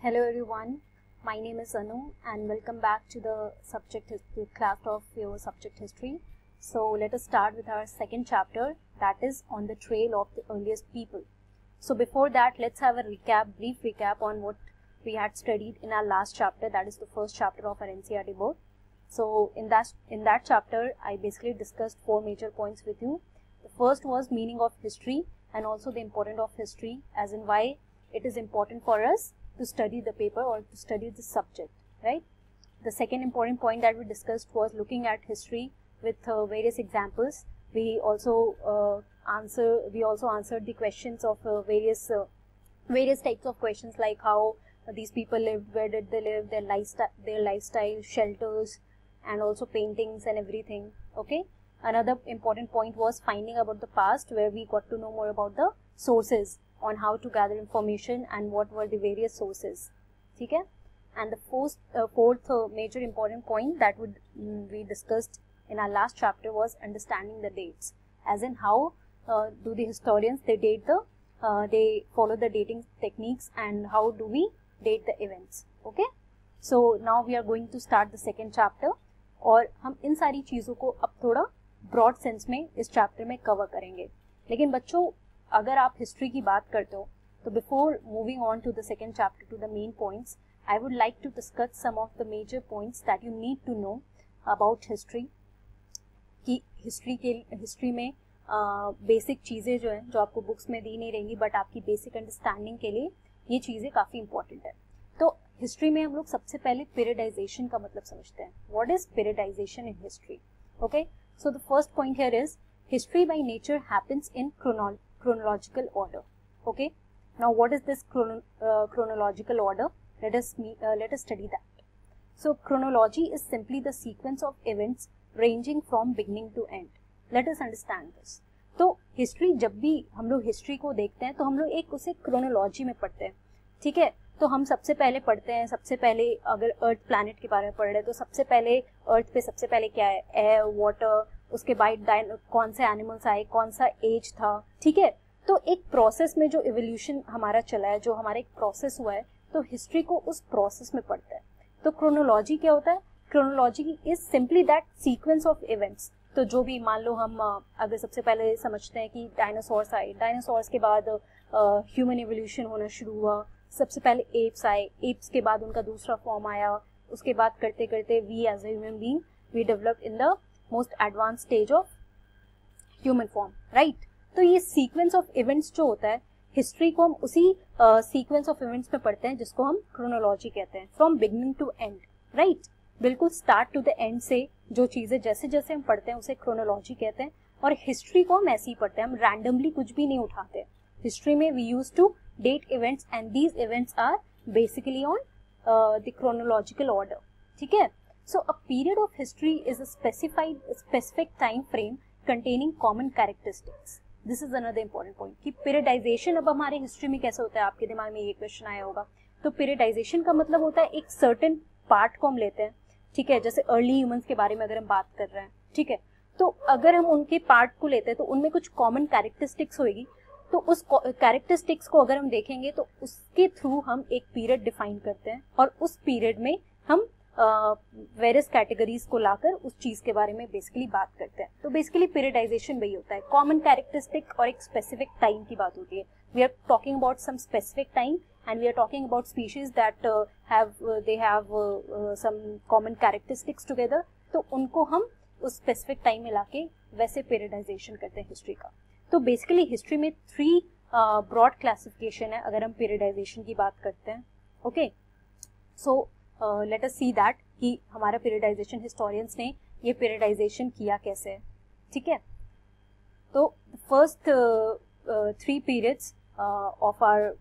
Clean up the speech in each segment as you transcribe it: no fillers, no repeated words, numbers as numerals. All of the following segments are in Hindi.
Hello everyone, my name is Anu and welcome back to the class of your subject history. So let us start with our second chapter, that is on the trail of the earliest people. So before that, let's have a brief recap on what we had studied in our last chapter, that is the first chapter of our NCERT book. So in that chapter, I basically discussed 4 major points with you. The first was meaning of history and also the importance of history, as in why it is important for us to study the paper or to study the subject, right? The second important point that we discussed was looking at history with various examples. We also answered the questions of various types of questions, like how these people lived, where did they live, their lifestyle, shelters, and also paintings and everything. Okay. Another important point was finding about the past, where we got to know more about the sources on how to gather information and what were the various sources. Okay? And the fourth major important point that we discussed in our last chapter was understanding the dates, as in how do the historians they follow the dating techniques, and how do we date the events. Okay? So now we are going to start the second chapter, और हम इन सारी चीज़ों को अब थोड़ा ब्रॉड सेंस में इस चैप्टर में कवर करेंगे. लेकिन बच्चों, अगर आप हिस्ट्री की बात करते हो तो before moving on to the second chapter to the main points, I would like to discuss some of the major points that you need to know about history. कि हिस्ट्री में बेसिक चीज़ें जो हैं, जो आपको बुक्स में दी नहीं रहेंगी, बट आपकी बेसिक अंडरस्टैंडिंग के लिए ये चीज़ें काफ़ी इंपॉर्टेंट है. तो हिस्ट्री में हम लोग सबसे पहले पीरियडाइजेशन का मतलब समझते हैं. What is periodisation in history? Okay, so the first point here is history by nature happens in chronological order. Okay, now what is this chronological order? Let us study that. So chronology is simply the sequence of events ranging from beginning to end. Let us understand this. तो हिस्ट्री, जब भी हम लोग हिस्ट्री को देखते हैं तो हम लोग एक उसे क्रोनोलॉजी में पढ़ते हैं. ठीक है, तो हम सबसे पहले पढ़ते हैं, सबसे पहले अगर अर्थ प्लैनेट के बारे में पढ़ रहे हैं तो सबसे पहले अर्थ पे सबसे पहले क्या है, एयर, वाटर, उसके बाद कौन से एनिमल्स आए, कौन सा एज था. ठीक है, तो एक प्रोसेस में जो इवोल्यूशन हमारा चला है, जो हमारा एक प्रोसेस हुआ है, तो हिस्ट्री को उस प्रोसेस में पढ़ता है. तो क्रोनोलॉजी क्या होता है? Chronology is simply that sequence of events. तो जो भी, मान लो हम अगर सबसे पहले समझते हैं कि डायनासोर्स आए, डायनासोर्स के बाद ह्यूमन इवोल्यूशन होना शुरू हुआ, सबसे पहले एप्स आए, एप्स के बाद उनका दूसरा फॉर्म आया, उसके बाद करते करते we as a human being we developed in the most advance stage of human form, right. तो ये सीक्वेंस ऑफ इवेंट्स जो होता है, हिस्ट्री को हम उसी सीक्वेंस ऑफ इवेंट्स में पढ़ते हैं, जिसको हम क्रोनोलॉजी कहते हैं. From beginning to end, right, बिल्कुल स्टार्ट टू द एंड से जो चीजें जैसे जैसे हम पढ़ते हैं उसे क्रोनोलॉजी कहते हैं. और हिस्ट्री को हम ऐसे ही पढ़ते हैं, हम रैंडमली कुछ भी नहीं उठाते. हिस्ट्री में we use to date events and these events are basically on the chronological order. ठीक है, so a period of history is a specific time frame containing common characteristics. This is another important point कि periodization अब हमारे हिस्ट्री में कैसे होता है. आपके दिमाग में ये क्वेश्चन आया होगा. तो periodization का मतलब होता है एक certain पार्ट को हम लेते हैं. ठीक है, जैसे अर्ली ह्यूमंस के बारे में अगर हम बात कर रहे हैं, ठीक है, तो अगर हम उनके पार्ट को लेते हैं तो उनमें कुछ कॉमन कैरेक्टरिस्टिक्स होगी. तो उस कैरेक्टरिस्टिक्स को अगर हम देखेंगे तो उसके थ्रू हम एक पीरियड डिफाइन करते हैं, और उस पीरियड में हम वेरियस कैटेगरीज को लाकर उस चीज के बारे में बेसिकली बात करते हैं. तो बेसिकली पीरियडाइजेशन वही होता है, कॉमन कैरेक्टरिस्टिक और एक स्पेसिफिक टाइम की बात होती है. We are talking about some specific time and we are talking about species that have some common characteristics together. तो उनको हम उस स्पेसिफिक टाइम में लाके वैसे पीरियडाइजेशन करते हैं हिस्ट्री का. तो बेसिकली हिस्ट्री में 3 ब्रॉड क्लासिफिकेशन है अगर हम पीरियडाइजेशन की बात करते हैं. Okay, so let us see that कि हमारा पीरियडाइजेशन हिस्टोरियंस ने ये पीरियडाइजेशन किया कैसे है. ठीक है, तो first 3 periods of our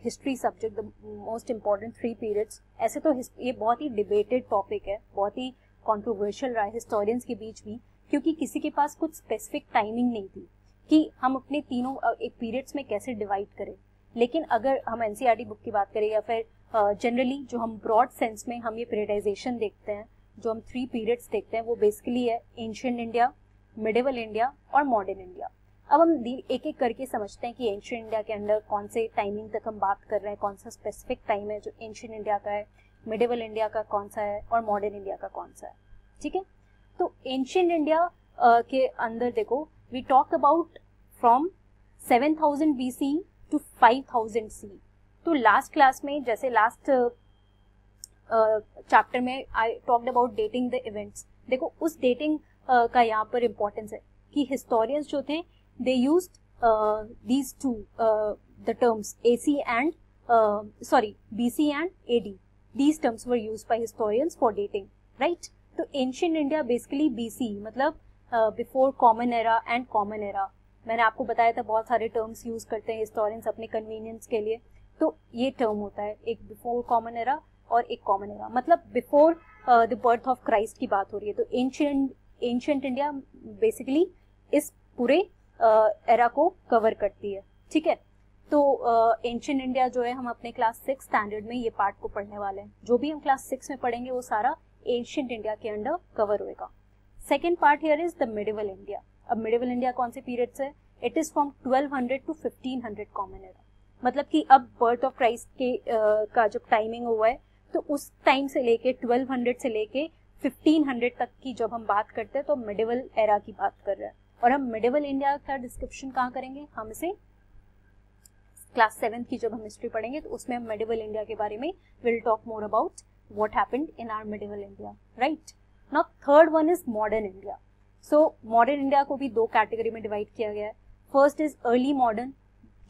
history subject, the most important 3 periods. ऐसे तो ये बहुत ही डिबेटेड टॉपिक है, बहुत ही कॉन्ट्रोवर्शियल रहा है हिस्टोरियंस के बीच भी, क्योंकि किसी के पास कुछ स्पेसिफिक टाइमिंग नहीं थी कि हम अपने तीनों एक पीरियड्स में कैसे डिवाइड करें. लेकिन अगर हम एनसीईआरटी बुक की बात करें या फिर जनरली जो हम ब्रॉड सेंस में हम ये पीरियडाइजेशन देखते हैं, जो हम 3 पीरियड्स देखते हैं, वो बेसिकली है एंशिएंट इंडिया, मिडिवल इंडिया और मॉडर्न इंडिया. अब हम एक एक करके समझते हैं कि एंशिएंट इंडिया के अंदर कौन से टाइमिंग तक हम बात कर रहे हैं, कौन सा स्पेसिफिक टाइम है जो एंशिएंट इंडिया का है, मिडिवल इंडिया का कौन सा है और मॉडर्न इंडिया का कौन सा है। ठीक है, तो एंशिएंट इंडिया के अंदर देखो we talk about from 7000 BC to 5000 C। तो लास्ट क्लास में, जैसे लास्ट चैप्टर में I talked about dating the events, देखो उस डेटिंग का यहाँ पर इम्पोर्टेंस है कि हिस्टोरियंस जो थे they used these two the terms AC and BC and AD. These terms were used by historians for dating, right? तो एंशिएंट इंडिया बेसिकली BC मतलब before common era and common era. मैंने आपको बताया था बहुत सारे टर्म्स यूज करते हैं हिस्टोरियंस अपने कन्वीनियंस के लिए, तो ये टर्म होता है एक बिफोर कॉमन एरा और एक कॉमन एरा, मतलब before the birth of Christ की बात हो रही है। तो एंशिएंट इंडिया बेसिकली इस पूरे एरा को कवर करती है। ठीक है, तो एंशिएंट इंडिया जो है हम अपने क्लास 6 स्टैंडर्ड में ये पार्ट को पढ़ने वाले हैं। जो भी हम क्लास 6 में पढ़ेंगे वो सारा एंशिएंट इंडिया के अंडर कवर होएगा। Second part here is the medieval India. अब मिडिवल इंडिया कौन से पीरियड से? It is from 1200 to 1500 common era, मतलब कि अब बर्थ ऑफ क्राइस्ट के का जब टाइमिंग हुआ है तो उस टाइम से लेके 1200 से लेके 1500 तक की जब हम बात करते हैं तो मिडिवल एरा की बात कर रहे हैं। और हम मिडिवल इंडिया का डिस्क्रिप्शन कहाँ करेंगे? हम इसे क्लास 7 की जब हम हिस्ट्री पढ़ेंगे तो उसमें हम मिडिवल इंडिया के बारे में will talk more about what happened in our medieval India, right? Now third one is modern India. So modern India को भी दो कैटेगरी में डिवाइड किया गया है। फर्स्ट इज अर्ली मॉडर्न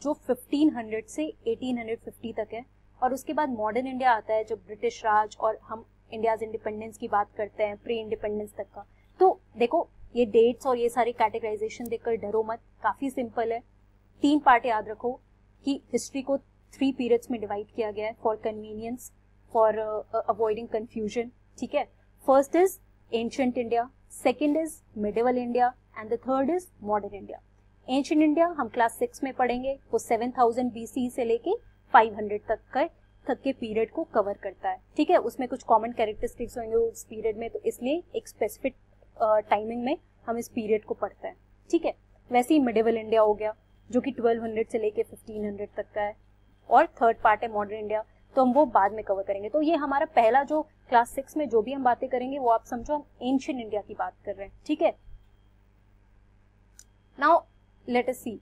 जो 1500 से 1850 तक है, और उसके बाद मॉडर्न इंडिया आता है जब ब्रिटिश राज और हम इंडियाज इंडिपेंडेंस की बात करते हैं, प्री इंडिपेंडेंस तक का। तो देखो ये डेट्स और ये सारी कैटेगराइजेशन देखकर डरो मत, काफी सिंपल है। 3 पार्ट याद रखो कि हिस्ट्री को 3 पीरियड्स में डिवाइड किया गया है for convenience, for avoiding confusion. ठीक है, first is ancient India, second is medieval India and the third is modern India. Ancient India हम क्लास 6 में पढ़ेंगे, वो 7000 BC से लेके 500 तक के पीरियड को कवर करता है। ठीक है, उसमें कुछ कॉमन कैरेक्टरिस्टिक्स होंगे उस पीरियड में, तो इसलिए एक स्पेसिफिक टाइमिंग में हम इस पीरियड को पढ़ते हैं। ठीक है, वैसे ही मिडिवल इंडिया हो गया जो कि 1200 से लेके 1500 तक का है, और थर्ड पार्ट है मॉडर्न इंडिया, तो हम वो बाद में कवर करेंगे। तो ये हमारा पहला जो क्लास 6 में जो भी हम बातें करेंगे वो आप समझो हम एंशिएंट इंडिया की बात कर रहे हैं। ठीक है, now let us see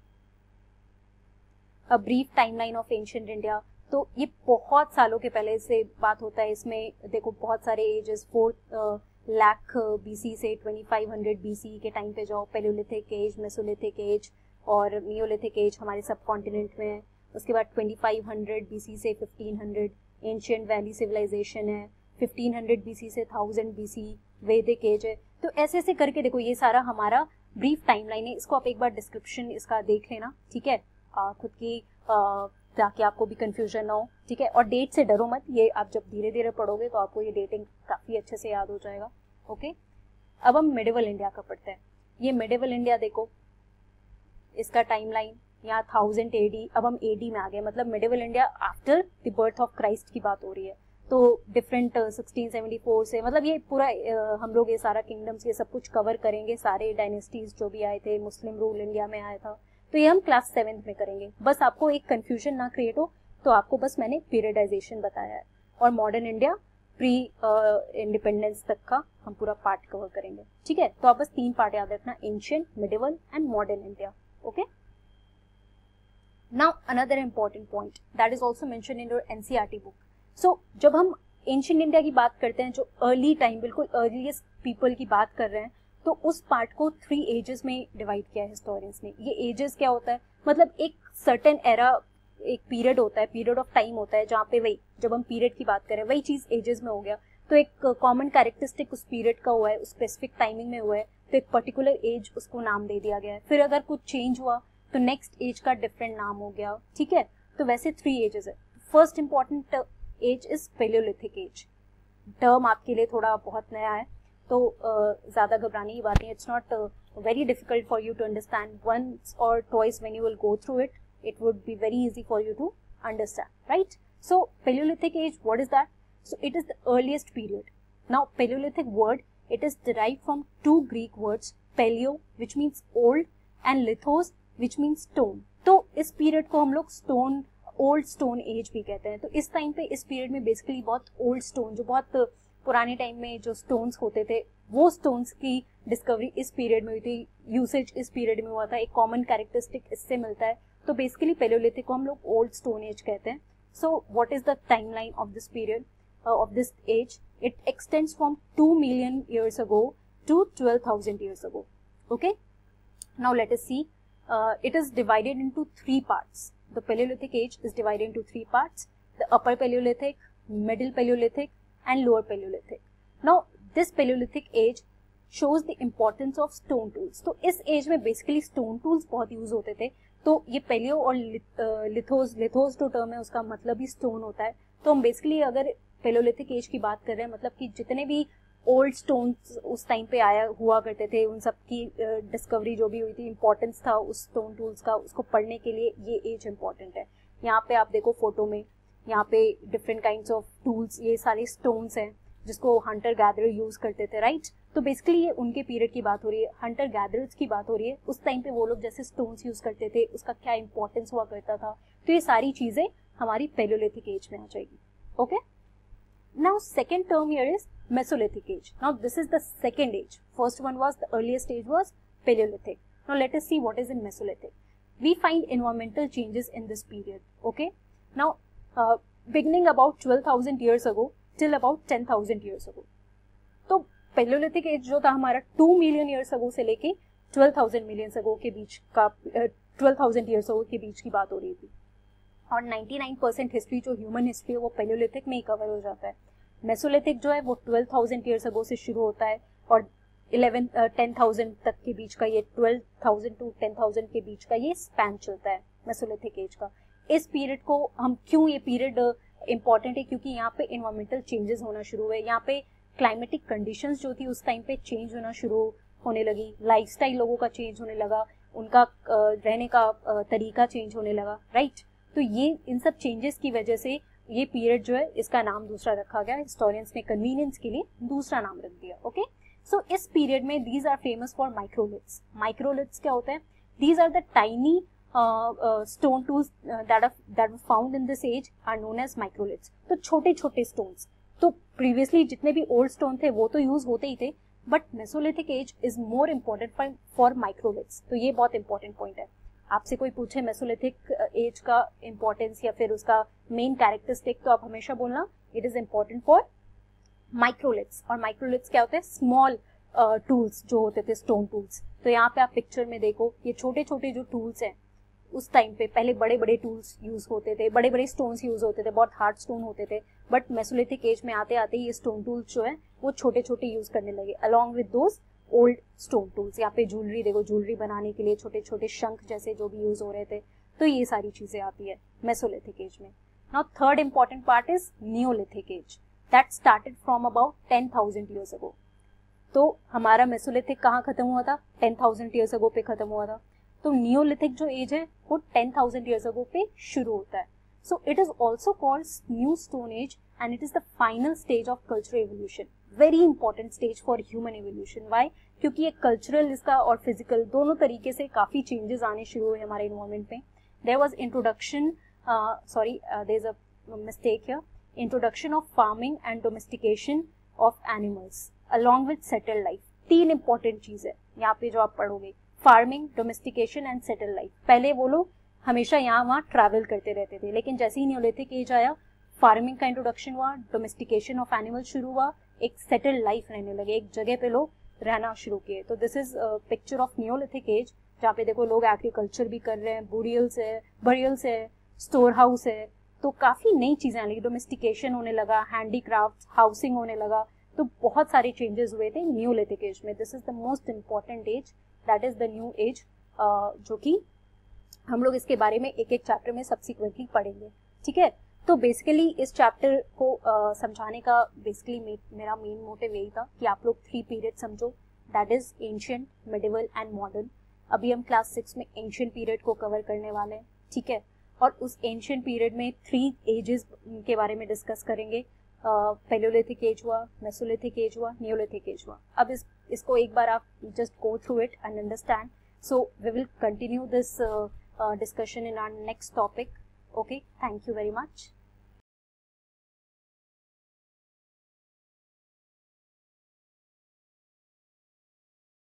a brief timeline of ancient India. तो ये बहुत सालों के पहले से बात होता है। इसमें देखो बहुत सारे एजेस, 4 लाख BC से 2500 BC के टाइम पे जाओ, पैलियोलिथिक एज, मेसोलिथिक एज और नियोलिथिक एज हमारे सब कॉन्टिनेंट में है। उसके बाद 2500 BC से 1500 एंशिएंट वैली सिविलाइजेशन है, 1500 BC से 1000 BC वैदिक एज है। तो ऐसे ऐसे करके देखो ये सारा हमारा ब्रीफ टाइमलाइन है। इसको आप एक बार डिस्क्रिप्शन इसका देख लेना, ठीक है, खुद की ताकि आपको भी कंफ्यूजन ना हो। ठीक है, और डेट से डरो मत, ये आप जब धीरे धीरे पढ़ोगे तो आपको ये डेटिंग काफी अच्छे से याद हो जाएगा। ओके, अब हम मिडिवल इंडिया का पढ़ते हैं। ये मिडिवल इंडिया देखो, इसका टाइमलाइन यहाँ 1000 AD, अब हम AD में आ गए, मतलब medieval India after the birth of Christ की बात हो रही है। तो डिफरेंट 1674 से, मतलब ये पूरा हम लोग ये सारा किंगडम्स ये सब कुछ कवर करेंगे, सारे डायनेस्टीज जो भी आए थे, मुस्लिम रूल इंडिया में आया था, तो ये हम क्लास 7 में करेंगे। बस आपको एक कंफ्यूजन ना क्रिएट हो तो आपको बस मैंने पीरियडाइजेशन बताया है, और मॉडर्न इंडिया प्री इंडिपेंडेंस तक का हम पूरा पार्ट कवर करेंगे। ठीक है, तो आप बस 3 पार्ट याद रखना, ancient, medieval and modern India. Okay, now another important point that is also mention in your NCERT book. So जब हम एंशिएंट इंडिया की बात करते हैं, जो अर्ली टाइम, बिल्कुल अर्लीस्ट पीपल की बात कर रहे हैं, तो उस पार्ट को 3 एजेस में डिवाइड किया है हिस्टोरियंस ने। ये एजेस क्या होता है? मतलब एक सर्टेन एरा, एक पीरियड होता है, पीरियड ऑफ टाइम होता है जहाँ पे वही, जब हम पीरियड की बात करें वही चीज एजेस में हो गया। तो एक कॉमन कैरेक्टरिस्टिक उस पीरियड का हुआ है, उस स्पेसिफिक टाइमिंग में हुआ है, तो एक पर्टिकुलर एज उसको नाम दे दिया गया है। फिर अगर कुछ चेंज हुआ तो नेक्स्ट एज का डिफरेंट नाम हो गया। ठीक है, तो वैसे 3 एजेस है। First important age is paleolithic age. Term आपके लिए थोड़ा बहुत नया है, तो ज़्यादा घबराने की बात नहीं। It's not very difficult for you to understand, once or twice when you will go through it, it would be very easy for you to understand, right? So Paleolithic age, what is that? So it is the earliest period. Now Paleolithic word, it is derived from 2 Greek words, paleo, which means old, and lithos, which means stone. तो इस पीरियड को हम लोग स्टोन, ओल्ड स्टोन एज भी कहते हैं। तो इस टाइम पे, इस पीरियड में बेसिकली बहुत ओल्ड स्टोन, जो बहुत पुराने टाइम में जो स्टोन्स होते थे, वो स्टोन्स की डिस्कवरी इस पीरियड में हुई थी, यूसेज इस पीरियड में हुआ था। एक कॉमन कैरेक्टरिस्टिक इससे मिलता है। तो बेसिकली पैलियोलिथिक को हम लोग ओल्ड स्टोन एज कहते हैं। So what is the timeline of this period, of this age? It extends from 2 million years ago to 12,000 years ago. Okay, now let us see. It is divided into 3 parts. The Paleolithic age is divided into 3 parts: the Upper Paleolithic, Middle Paleolithic, and Lower Paleolithic. Now this Paleolithic age shows the importance of stone tools. तो इस एज में बेसिकली स्टोन टूल्स बहुत यूज होते थे। तो ये पेलियो और लिथोस जो टर्म है उसका मतलब ही स्टोन होता है। तो हम बेसिकली अगर पेलियोलिथिक एज की बात कर रहे हैं, मतलब कि जितने भी ओल्ड स्टोन्स उस टाइम पे आया हुआ करते थे, उन सब की डिस्कवरी जो भी हुई थी, इंपॉर्टेंस था उस स्टोन टूल्स का, उसको पढ़ने के लिए ये एज इंपॉर्टेंट है। यहाँ पे आप देखो फोटो में, यहाँ पे डिफरेंट काइंड्स ऑफ टूल्स, ये सारे स्टोन्स हैं जिसको हंटर गैदरर यूज करते थे, राइट। तो बेसिकली ये उनके पीरियड की बात हो रही है, हंटर गैदरर्स की बात हो रही है। उस टाइम पे वो लोग जैसे स्टोन्स यूज करते थे, उसका क्या इंपॉर्टेंस हुआ करता था। तो ये सारी चीजें हमारी पेलियोलिथिक एज में आ जाएगी। Okay, now second term here is Mesolithic age. Now this is the second age. First one was, the earliest stage was Paleolithic. Now let us see what is in Mesolithic. We find environmental changes in this period. Okay, now beginning about 12,000 years ago till about 10,000 years ago. तो Paleolithic age जो था हमारा 2 million years ago से लेके 12,000 million ago के बीच का 12,000 years ago के बीच की बात हो रही थी। और 99% हिस्ट्री जो ह्यूमन हिस्ट्री है वो पेलियोलिथिक में ही कवर हो जाता है। मेसोलिथिक जो है वो 12,000 ईयर्स अगो से शुरू होता है और 10,000 तक के बीच का, ये 12,000 टू 10,000 के बीच का ये स्पैन चलता है मेसोलिथिक एज का। इस पीरियड को हम क्यों, ये पीरियड इंपॉर्टेंट है क्योंकि यहाँ पे इन्वायरमेंटल चेंजेस होना शुरू हुए। यहाँ पे क्लाइमेटिक कंडीशंस जो थी उस टाइम पे चेंज होना शुरू होने लगी, लाइफस्टाइल लोगों का चेंज होने लगा, उनका रहने का तरीका चेंज होने लगा, राइट। तो ये इन सब चेंजेस की वजह से ये पीरियड जो है इसका नाम दूसरा रखा गया। हिस्टोरियंस ने कन्वीनियंस के लिए दूसरा नाम रख दिया। ओके, सो इस पीरियड में these are famous for microliths. Microliths क्या होते हैं? These are the tiny stone tools that were found in this age are known as microliths. तो छोटे छोटे स्टोन्स, तो प्रीवियसली जितने भी ओल्ड स्टोन थे वो तो यूज होते ही थे, but Mesolithic as is more important for microliths. तो ये बहुत इंपॉर्टेंट पॉइंट है। आपसे कोई पूछे मेसोलिथिक एज का इंपॉर्टेंस या फिर उसका मेन कैरेक्टरिस्टिक, तो आप हमेशा बोलना it is important for microliths. और माइक्रोलिथ्स क्या होते हैं? स्मॉल टूल्स जो होते थे, स्टोन टूल्स। तो यहाँ पे आप पिक्चर में देखो, ये छोटे छोटे जो टूल्स हैं उस टाइम पे, पहले बड़े बड़े टूल्स यूज होते थे, बड़े बड़े स्टोन्स यूज होते थे, बहुत हार्ड स्टोन होते थे, बट मेसोलिथिक एज में आते आते ये स्टोन टूल्स जो है वो छोटे छोटे यूज करने लगे along with those old stone tools. यहाँ पे ज्वेलरी देखो, ज्वेलरी बनाने के लिए छोटे छोटे शंख जैसे जो भी यूज हो रहे थे। तो ये सारी चीजें आती है मेसोलिथिक एज में। Now third important part is neolithic age, that started from about 10,000 years ago. तो हमारा मेसोलिथिक कहाँ खत्म हुआ था? 10,000 ईयर्स अगो पे खत्म हुआ था। तो नियोलिथिक जो एज है वो 10,000 ईयर्स अगो पे शुरू होता है। So it is also called new stone age and it is the final stage of cultural evolution. Very important stage for human evolution. Why? क्योंकि ये कल्चरल इसका और फिजिकल दोनों तरीके से काफी चेंजेस आने शुरू हुए हमारे इन्वायरमेंट में। There was introduction, there is a mistake here, introduction of farming and domestication of animals along with settle life. 3 important चीज है यहाँ पे जो आप पढ़ोगे, farming, domestication and settle life. पहले वो लोग हमेशा यहाँ वहाँ ट्रैवल करते रहते थे, लेकिन जैसे ही नियोलिथिक एज आया, फार्मिंग का इंट्रोडक्शन हुआ, डोमेस्टिकेशन ऑफ एनिमल शुरू हुआ, एक सेटल लाइफ रहने लगे, एक जगह पे लोग रहना शुरू किए। तो this is picture of neolithic age, जहाँ पे देखो लोग एग्रीकल्चर भी कर रहे हैं, बरियल्स है, स्टोर हाउस है, तो काफी नई चीजें आने लगी, डोमेस्टिकेशन होने लगा, हैंडीक्राफ्ट, हाउसिंग होने लगा। तो बहुत सारे चेंजेस हुए थे नियोलिथिक एज में। This is the most important age, that is the new age, जो कि हम लोग इसके बारे में एक एक चैप्टर में सब्सिक्वेंटली पढ़ेंगे। ठीक है, तो बेसिकली इस चैप्टर को समझाने का बेसिकली मेरा मेन मोटिव यही था कि आप लोग 3 पीरियड समझो, that is ancient, medieval and modern. अभी हम क्लास 6 में एंशिएंट पीरियड को कवर करने वाले हैं। ठीक है, और उस एंशिएंट पीरियड में 3 एजेस के बारे में डिस्कस करेंगे। पेलियोलिथिक एज हुआ, मेसोलिथिक एज हुआ, नियोलिथिक एज हुआ। अब इसको एक बार आप just go through it and understand. So we will continue this discussion in our next topic. Okay, thank you very much.